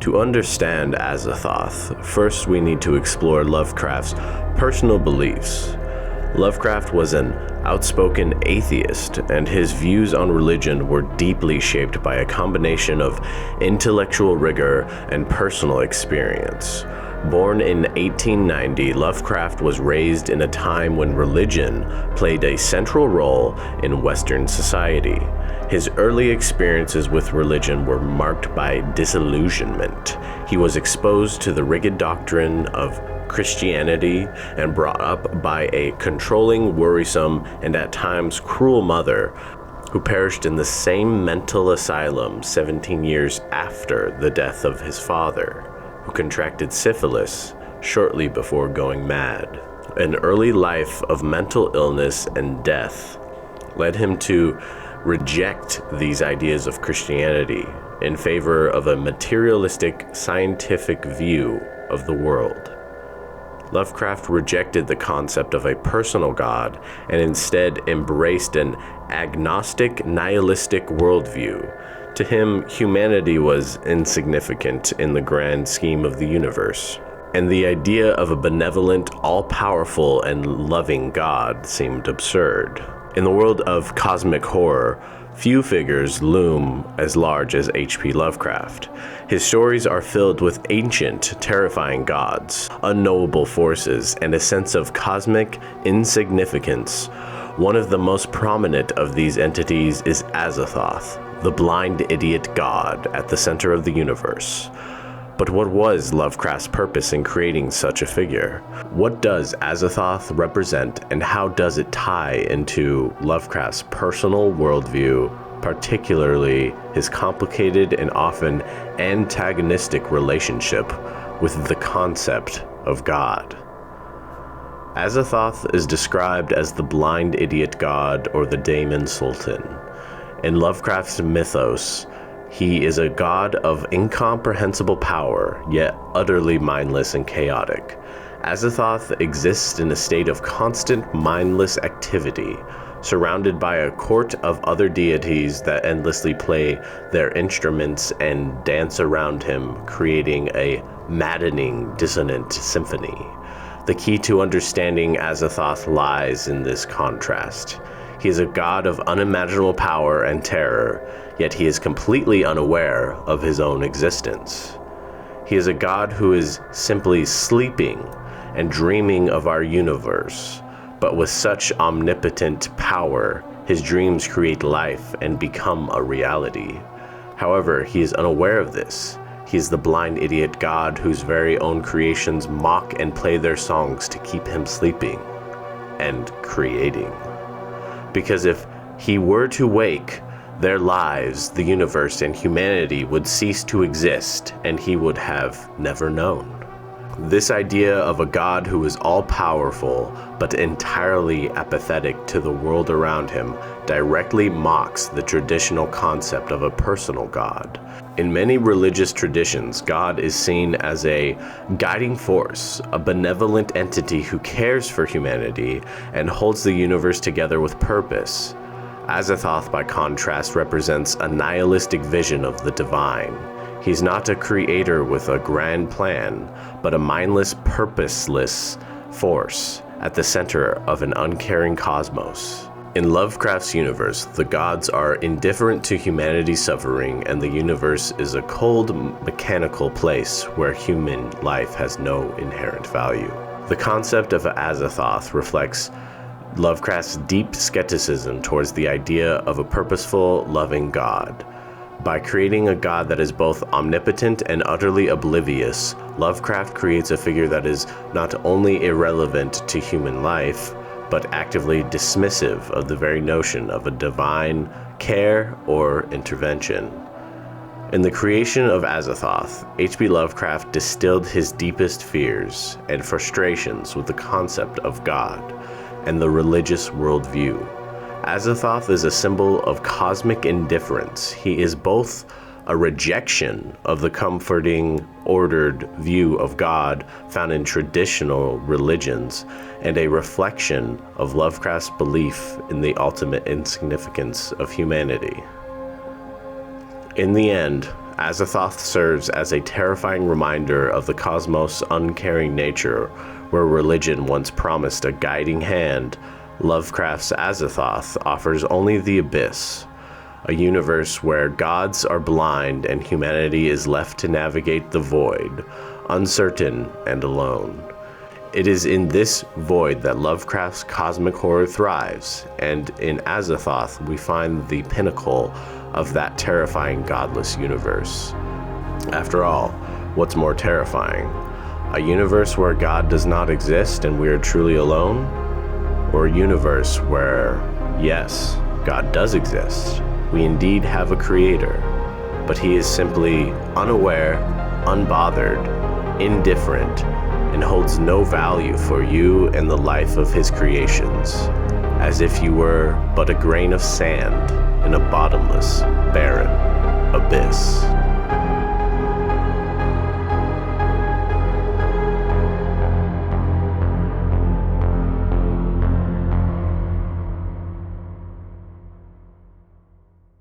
To understand Azathoth, first we need to explore Lovecraft's personal beliefs. Lovecraft was an outspoken atheist, and his views on religion were deeply shaped by a combination of intellectual rigor and personal experience. Born in 1890, Lovecraft was raised in a time when religion played a central role in Western society. His early experiences with religion were marked by disillusionment. He was exposed to the rigid doctrine of Christianity and brought up by a controlling, worrisome, and at times cruel mother who perished in the same mental asylum 17 years after the death of his father, who contracted syphilis shortly before going mad. An early life of mental illness and death led him to reject these ideas of Christianity in favor of a materialistic, scientific view of the world. Lovecraft rejected the concept of a personal God and instead embraced an agnostic, nihilistic worldview. To him, humanity was insignificant in the grand scheme of the universe, and the idea of a benevolent, all-powerful, and loving God seemed absurd. In the world of cosmic horror, few figures loom as large as H.P. Lovecraft. His stories are filled with ancient, terrifying gods, unknowable forces, and a sense of cosmic insignificance. One of the most prominent of these entities is Azathoth, the blind idiot god at the center of the universe. But what was Lovecraft's purpose in creating such a figure? What does Azathoth represent, and how does it tie into Lovecraft's personal worldview, particularly his complicated and often antagonistic relationship with the concept of God? Azathoth is described as the blind idiot god or the daemon sultan. In Lovecraft's mythos, he is a god of incomprehensible power, yet utterly mindless and chaotic. Azathoth exists in a state of constant mindless activity, surrounded by a court of other deities that endlessly play their instruments and dance around him, creating a maddening, dissonant symphony. The key to understanding Azathoth lies in this contrast. He is a god of unimaginable power and terror, yet he is completely unaware of his own existence. He is a god who is simply sleeping and dreaming of our universe, but with such omnipotent power, his dreams create life and become a reality. However, he is unaware of this. He is the blind idiot god whose very own creations mock and play their songs to keep him sleeping and creating. Because if he were to wake, their lives, the universe, and humanity would cease to exist, and he would have never known. This idea of a god who is all-powerful, but entirely apathetic to the world around him, directly mocks the traditional concept of a personal god. In many religious traditions, God is seen as a guiding force, a benevolent entity who cares for humanity and holds the universe together with purpose. Azathoth, by contrast, represents a nihilistic vision of the divine. He's not a creator with a grand plan, but a mindless, purposeless force at the center of an uncaring cosmos. In Lovecraft's universe, the gods are indifferent to humanity's suffering, and the universe is a cold, mechanical place where human life has no inherent value. The concept of Azathoth reflects Lovecraft's deep skepticism towards the idea of a purposeful, loving God. By creating a god that is both omnipotent and utterly oblivious, Lovecraft creates a figure that is not only irrelevant to human life, but actively dismissive of the very notion of a divine care or intervention. In the creation of Azathoth, H.P. Lovecraft distilled his deepest fears and frustrations with the concept of God and the religious worldview. Azathoth is a symbol of cosmic indifference. He is both a rejection of the comforting, ordered view of God found in traditional religions, and a reflection of Lovecraft's belief in the ultimate insignificance of humanity. In the end, Azathoth serves as a terrifying reminder of the cosmos' uncaring nature. Where religion once promised a guiding hand, Lovecraft's Azathoth offers only the abyss, a universe where gods are blind and humanity is left to navigate the void, uncertain and alone. It is in this void that Lovecraft's cosmic horror thrives, and in Azathoth we find the pinnacle of that terrifying godless universe. After all, what's more terrifying? A universe where God does not exist and we are truly alone? Or a universe where, yes, God does exist, we indeed have a creator, but he is simply unaware, unbothered, indifferent, and holds no value for you and the life of his creations, as if you were but a grain of sand in a bottomless, barren abyss.